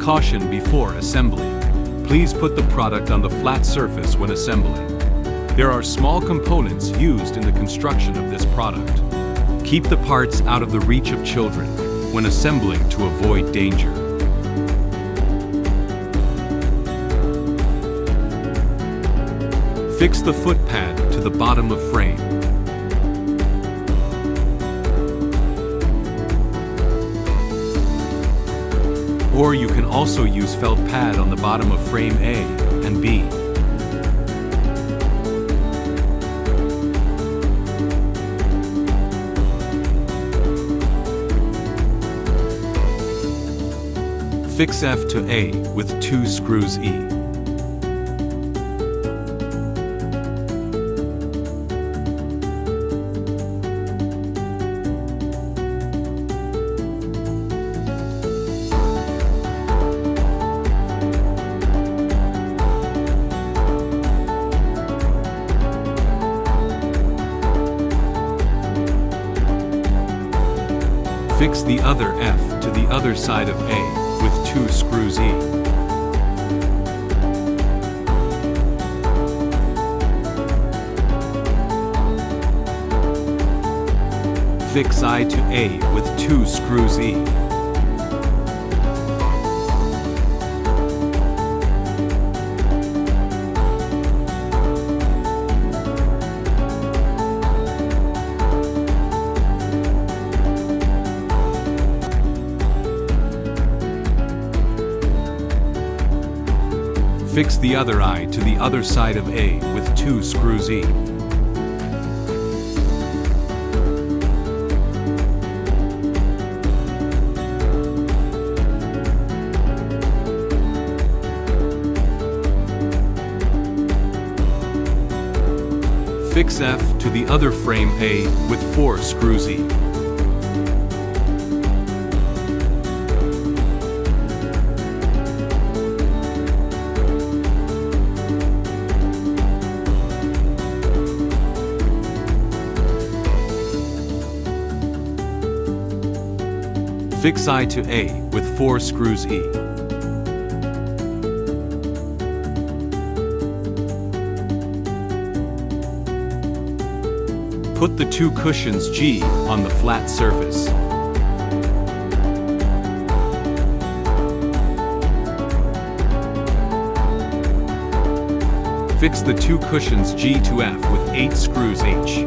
Caution before assembly. Please put the product on the flat surface when assembling. There are small components used in the construction of this product. Keep the parts out of the reach of children when assembling to avoid danger. Fix the foot pad to the bottom of frame. Or you can also use felt pad on the bottom of frame A and B. Fix F to A with 2 screws E. Fix the other F to the other side of A with 2 screws E. Fix I to A with 2 screws E. Fix the other eye to the other side of A with 2 screws E. Fix F to the other frame A with 4 screws E. Fix I to A with 4 screws E. Put the 2 cushions G on the flat surface. Fix the 2 cushions G to F with 8 screws H.